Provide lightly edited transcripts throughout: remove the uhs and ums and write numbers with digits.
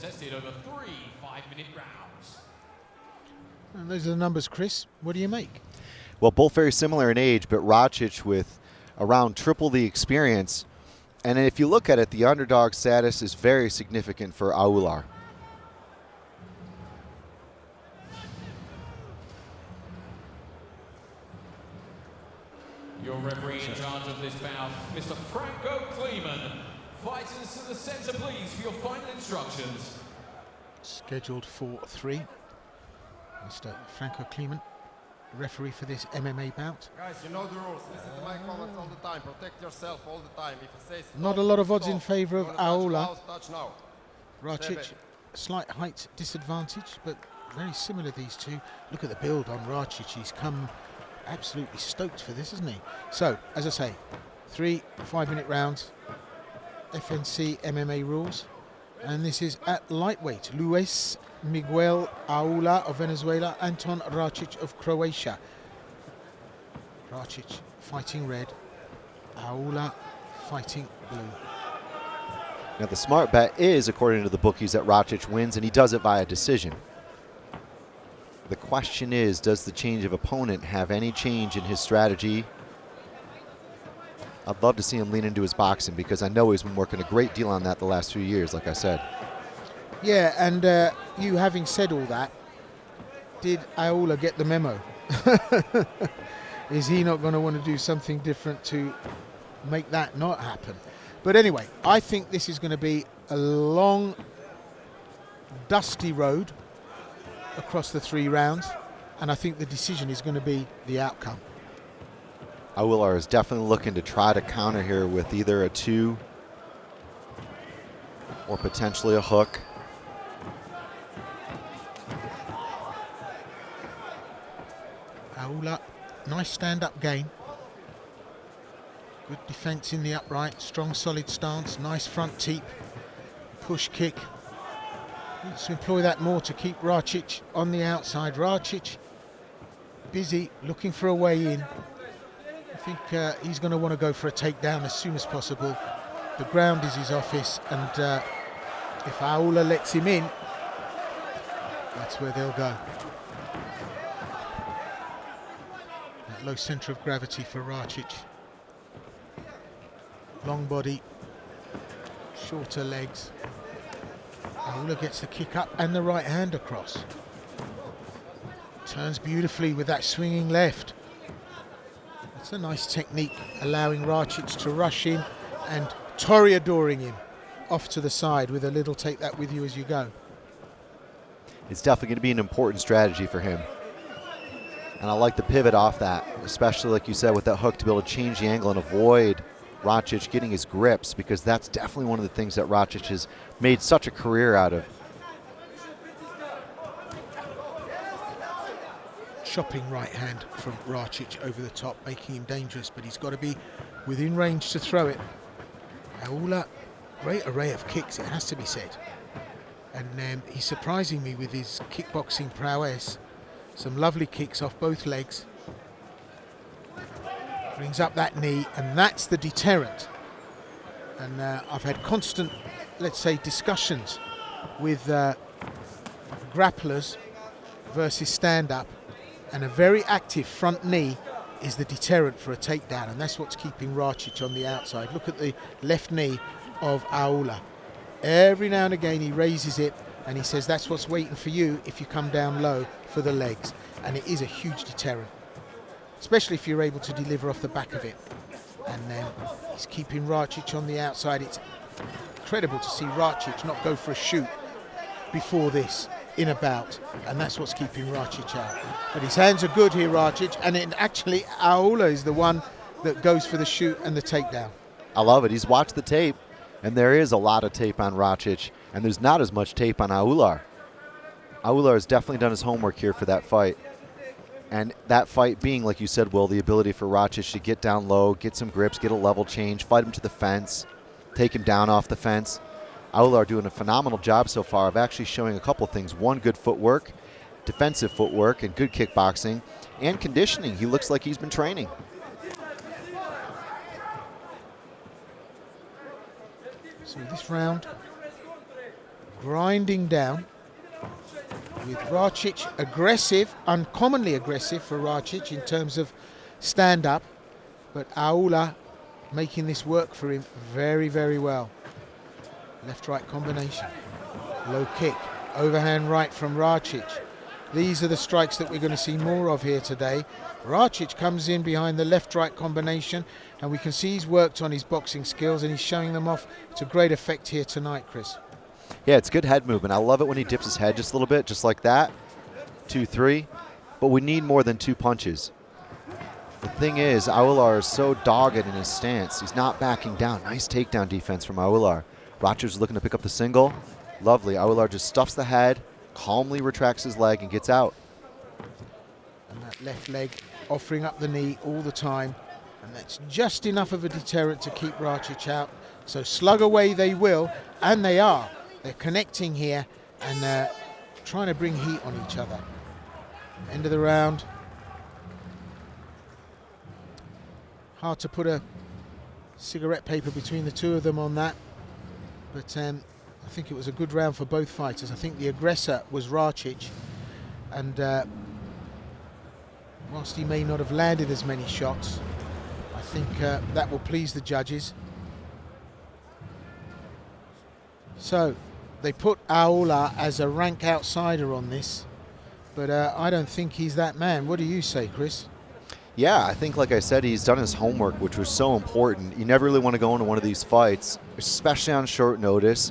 Contested over 3 5-minute rounds. And those are the numbers, Chris. What do you make? Well, both very similar in age, but Račić with around triple the experience. And if you look at it, the underdog status is very significant for Aular. Your referee in charge of this bout, Mr. Franco Kleeman. Fighters to the center, please, for your final instructions. Scheduled for 3. Mr. Franco Kleeman, referee for this MMA bout. Guys, you know the rules. Listen to my comments all the time. Protect yourself all the time. If it says stop, Not a lot of odds stop. in favour of Aular. Touch now. Račić, slight height disadvantage, but very similar, these two. Look at the build on Račić. He's come absolutely stoked for this, isn't he? So, as I say, 3 5-minute rounds, FNC MMA rules, and this is at lightweight. Luis Miguel Aular of Venezuela, Antun Racic of Croatia. Račić fighting red, Aular fighting blue. Now the smart bet is, according to the bookies, that Račić wins, and he does it via decision. The question is, does the change of opponent have any change in his strategy? I'd love to see him lean into his boxing, because I know he's been working a great deal on that the last few years, like I said. Yeah, and you having said all that, did Aular get the memo? Is he not going to want to do something different to make that not happen? But anyway, I think this is going to be a long, dusty road across the 3 rounds, and I think the decision is going to be the outcome. Aular is definitely looking to try to counter here with either a 2 or potentially a hook. Aular, nice stand-up gain. Good defense in the upright, strong solid stance, nice front teep, push kick. Needs to employ that more to keep Račić on the outside. Račić busy, looking for a way in. I think he's going to want to go for a takedown as soon as possible. The ground is his office, and if Aular lets him in, that's where they'll go. That low centre of gravity for Račić. Long body, shorter legs. Aular gets the kick up and the right hand across. Turns beautifully with that swinging left. It's a nice technique, allowing Račić to rush in and toreadoring him off to the side with a little take that with you as you go. It's definitely going to be an important strategy for him. And I like the pivot off that, especially like you said with that hook, to be able to change the angle and avoid Račić getting his grips, because that's definitely one of the things that Račić has made such a career out of. Chopping right hand from Račić over the top, making him dangerous, but he's got to be within range to throw it. Aular, great array of kicks, it has to be said. And he's surprising me with his kickboxing prowess. Some lovely kicks off both legs. Brings up that knee, and that's the deterrent. And I've had constant, let's say, discussions with grapplers versus stand-up, and a very active front knee is the deterrent for a takedown, and that's what's keeping Račić on the outside. Look at the left knee of Aular. Every now and again he raises it, and he says that's what's waiting for you if you come down low for the legs, and it is a huge deterrent, especially if you're able to deliver off the back of it. And then he's keeping Račić on the outside. It's incredible to see Račić not go for a shoot before this in a bout, and that's what's keeping Račić out. But his hands are good here, Račić, and actually Aular is the one that goes for the shoot and the takedown. I love it. He's watched the tape, and there is a lot of tape on Račić, and there's not as much tape on Aular. Aular has definitely done his homework here for that fight. And that fight being, like you said, Will, the ability for Račić to get down low, get some grips, get a level change, fight him to the fence, take him down off the fence. Aular doing a phenomenal job so far of actually showing a couple things. One, good footwork, defensive footwork, and good kickboxing, and conditioning. He looks like he's been training. So this round, grinding down with Račić aggressive, uncommonly aggressive for Račić in terms of stand-up, but Aular making this work for him very, very well. Left-right combination, low kick, overhand right from Račić. These are the strikes that we're going to see more of here today. Račić comes in behind the left-right combination, and we can see he's worked on his boxing skills and he's showing them off to great effect here tonight, Chris. Yeah, it's good head movement. I love it when he dips his head just a little bit, just like that. 2, 3. But we need more than 2 punches. The thing is, Aular is so dogged in his stance. He's not backing down. Nice takedown defense from Aular. Račić is looking to pick up the single. Lovely. Aular just stuffs the head, calmly retracts his leg, and gets out. And that left leg offering up the knee all the time. And that's just enough of a deterrent to keep Račić out. So slug away they will, and they are. They're connecting here and trying to bring heat on each other. End of the round. Hard to put a cigarette paper between the two of them on that. But I think it was a good round for both fighters. I think the aggressor was Račić. And whilst he may not have landed as many shots, I think that will please the judges. So they put Aular as a rank outsider on this, but I don't think he's that man. What do you say, Chris? Yeah, I think, like I said, he's done his homework, which was so important. You never really want to go into one of these fights, especially on short notice,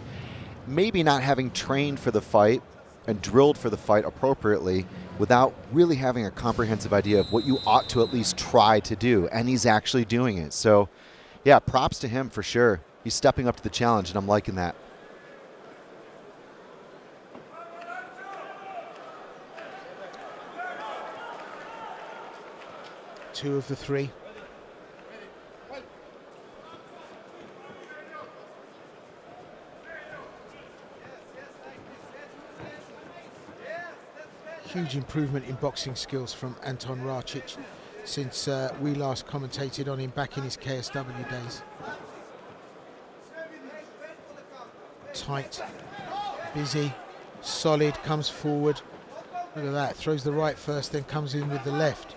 maybe not having trained for the fight and drilled for the fight appropriately without really having a comprehensive idea of what you ought to at least try to do, and he's actually doing it. So, yeah, props to him for sure. He's stepping up to the challenge, and I'm liking that. Two of the 3. Huge improvement in boxing skills from Antun Racic since we last commentated on him back in his KSW days. Tight, busy, solid, comes forward. Look at that, throws the right first, then comes in with the left.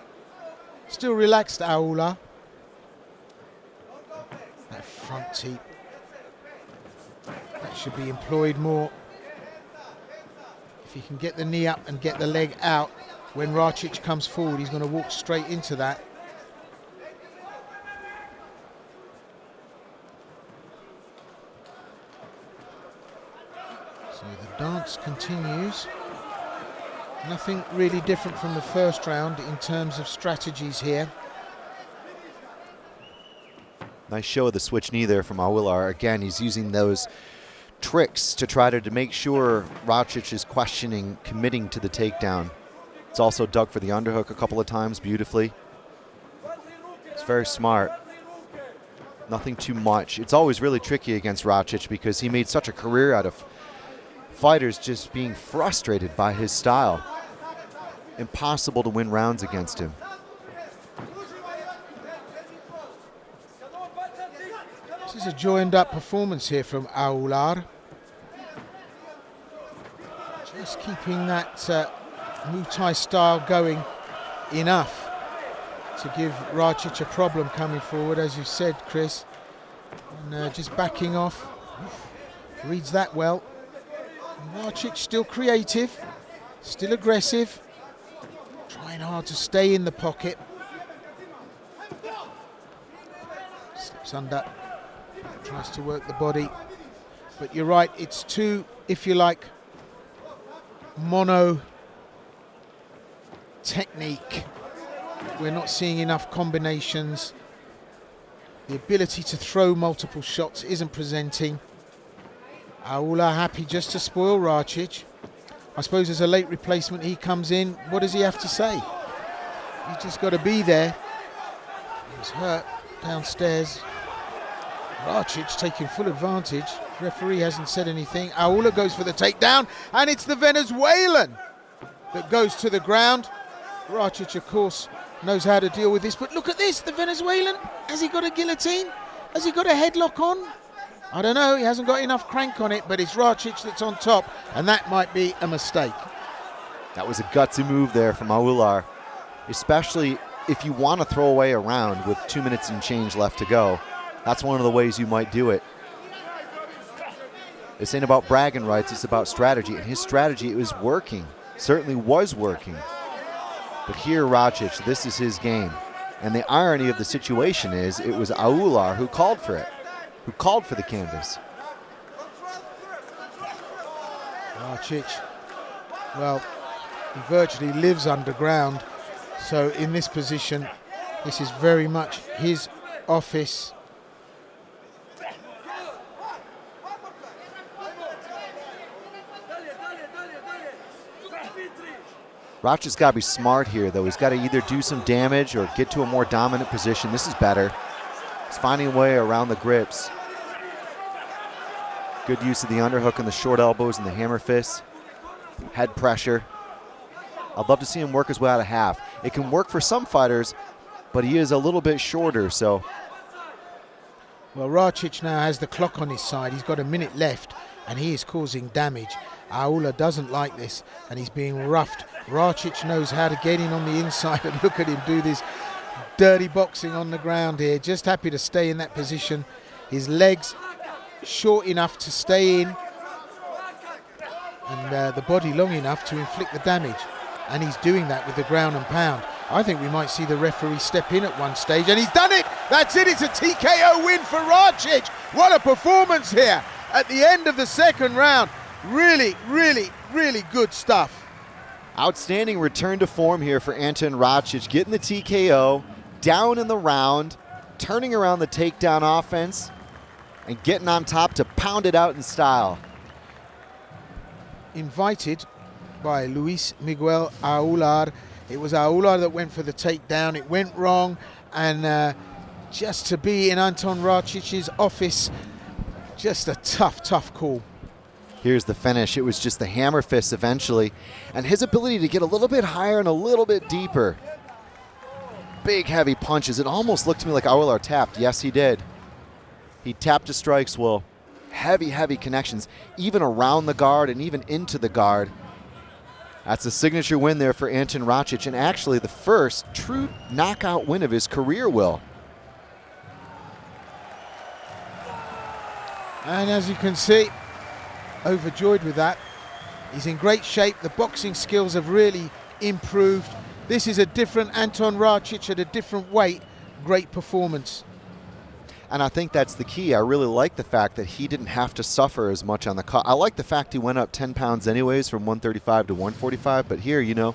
Still relaxed, Aular. That front teep. That should be employed more. If he can get the knee up and get the leg out, when Račić comes forward, he's going to walk straight into that. So the dance continues. Nothing really different from the first round in terms of strategies here. Nice show of the switch knee there from Aular. Again, he's using those tricks to try to make sure Račić is questioning, committing to the takedown. It's also dug for the underhook a couple of times beautifully. It's very smart. Nothing too much. It's always really tricky against Račić because he made such a career out of fighters just being frustrated by his style. Impossible to win rounds against him. This is a joined up performance here from Aular. Just keeping that Muay Thai style going enough to give Račić a problem coming forward, as you said, Chris. And just backing off. Reads that well. Račić still creative, still aggressive, trying hard to stay in the pocket. Slips under, tries to work the body. But you're right, it's too, if you like, mono technique. We're not seeing enough combinations. The ability to throw multiple shots isn't presenting. Aular happy just to spoil Račić. I suppose as a late replacement he comes in. What does he have to say? He's just got to be there. He's hurt downstairs. Račić taking full advantage. Referee hasn't said anything. Aular goes for the takedown, and it's the Venezuelan that goes to the ground. Račić, of course, knows how to deal with this, but look at this, the Venezuelan. Has he got a guillotine? Has he got a headlock on? I don't know, he hasn't got enough crank on it, but it's Račić that's on top, and that might be a mistake. That was a gutsy move there from Aular, especially if you want to throw away a round with 2 minutes and change left to go. That's one of the ways you might do it. This ain't about bragging rights, it's about strategy, and his strategy was working, certainly was working. But here, Račić, this is his game. And the irony of the situation is it was Aular who called for it, who called for the canvas. Račić, well, he virtually lives underground. So in this position, this is very much his office. Račić's got to be smart here, though. He's got to either do some damage or get to a more dominant position. This is better. He's finding a way around the grips. Good use of the underhook and the short elbows and the hammer fists. Head pressure. I'd love to see him work his way out of half. It can work for some fighters, but he is a little bit shorter, so. Well, Račić now has the clock on his side. He's got a minute left, and he is causing damage. Aular doesn't like this, and he's being roughed. Račić knows how to get in on the inside, and look at him do this dirty boxing on the ground here. Just happy to stay in that position. His legs short enough to stay in, and the body long enough to inflict the damage. And he's doing that with the ground and pound. I think we might see the referee step in at one stage, and he's done it. That's it. It's a TKO win for Račić. What a performance here at the end of the second round. Really, really, really good stuff. Outstanding return to form here for Antun Račić, getting the TKO, down in the round, turning around the takedown offense, and getting on top to pound it out in style. Invited by Luis Miguel Aular. It was Aular that went for the takedown. It went wrong, and just to be in Antun Račić's office, just a tough, tough call. Here's the finish. It was just the hammer fist eventually, and his ability to get a little bit higher and a little bit deeper. Big, heavy punches. It almost looked to me like Aular tapped. Yes, he did. He tapped his strikes, Will. Heavy, heavy connections, even around the guard and even into the guard. That's a signature win there for Antun Račić, and actually the first true knockout win of his career, Will. And as you can see, overjoyed with that. He's in great shape. The boxing skills have really improved. This is a different Antun Račić at a different weight. Great performance. And I think that's the key. I really like the fact that he didn't have to suffer as much on the cut. I like the fact he went up 10 pounds anyways from 135 to 145. But here, you know,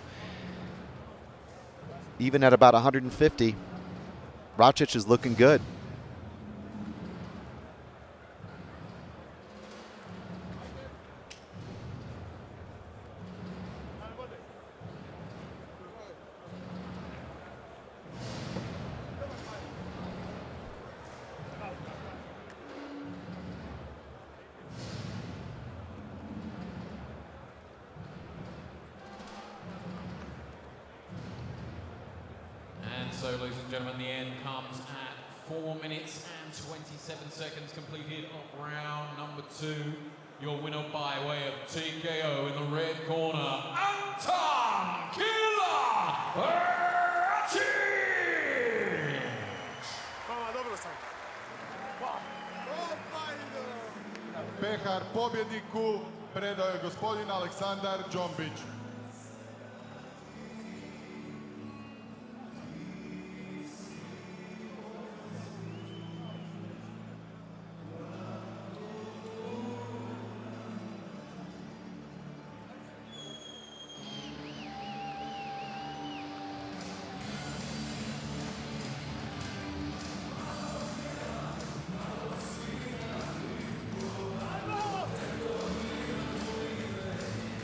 even at about 150, Račić is looking good. So, ladies and gentlemen, the end comes at 4 minutes and 27 seconds completed of round number 2. Your winner by way of TKO in the red corner, Antun Račić! Pehar pobjedniku predao je gospodin Aleksandar Džombić.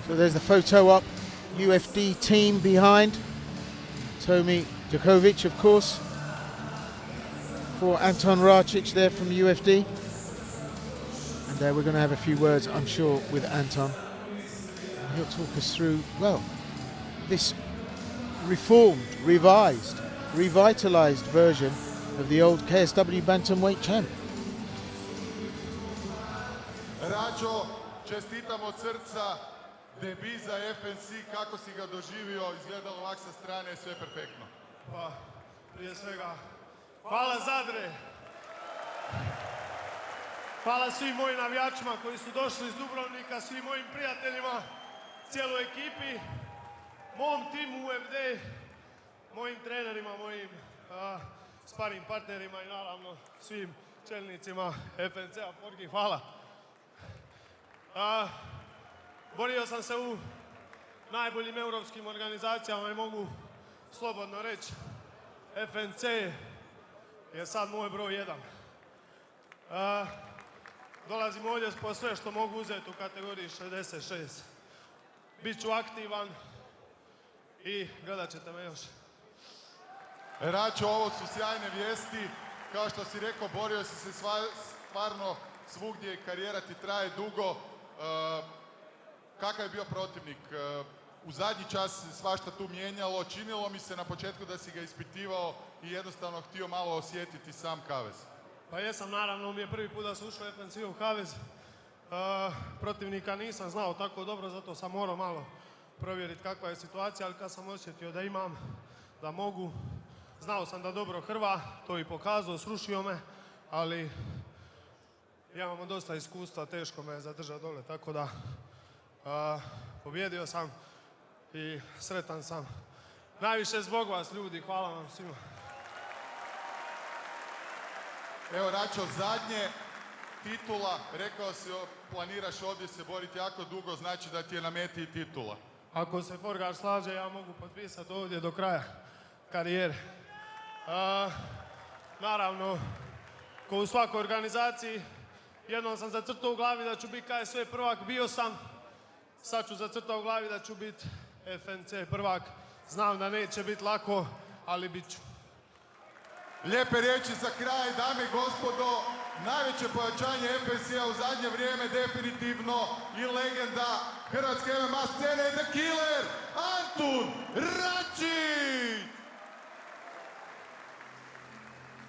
So there's the photo op, UFD team behind. Tomi Djokovic, of course, for Antun Račić there from UFD. And we're going to have a few words, I'm sure, with Antun. And he'll talk us through, well, this reformed, revised, revitalized version of the old KSW bantamweight champ. Račo, čestitam od srca, debut za FNC, kako si ga doživio, izgledalo ovak sa strane, sve perfektno. Pa, prije svega, hvala Zadre. Hvala svim mojim navijačima koji su došli iz Dubrovnika, svim mojim prijateljima, cijeloj ekipi, mom timu UFD, mojim trenerima, mojim sparing partnerima i naravno svim čelnicima FNC-a. Forgi, hvala. Borio sam se u najboljim europskim organizacijama i mogu slobodno reći FNC je sad moj broj 1. Dolazim ovdje po sve što mogu uzeti u kategoriji 66. Biću aktivan i gledat ćete me još. Račo, ovo su sjajne vijesti. Kao što si rekao, borio si se stvarno svugdje i karijera ti traje dugo. Kakav je bio protivnik? U zadnji čas se svašta tu mijenjalo. Činilo mi se na početku da si ga ispitivao i jednostavno htio malo osjetiti sam kavez. Pa jesam, naravno, mi je prvi put da sam ušao u FNC-u kavez. Protivnika nisam znao tako dobro, zato sam morao malo provjeriti kakva je situacija, ali kad sam osjetio da imam, da mogu, znao sam da dobro hrva, to i pokazao, srušio me, ali imamo dosta iskustva, teško me je zadržati dole, tako da pobjedio sam i sretan sam. Najviše zbog vas, ljudi, hvala vam svima. Evo Račo, zadnje titula, rekao si planiraš ovdje se boriti jako dugo, znači da ti je na meti i titula. Ako se Forgar slaže, ja mogu potpisati ovdje do kraja karijere. Naravno, ko u svakoj organizaciji, jednom sam zacrtao u glavi da ću biti KSV prvak, bio sam. Sad ću zacrtao u glavi da ću biti FNC prvak. Znam da neće biti lako, ali bit ću. Lijepe riječi za kraj, dame i gospodo, najveće pojačanje FNC-a u zadnje vrijeme definitivno i legenda hrvatske MMA scene, The Killer!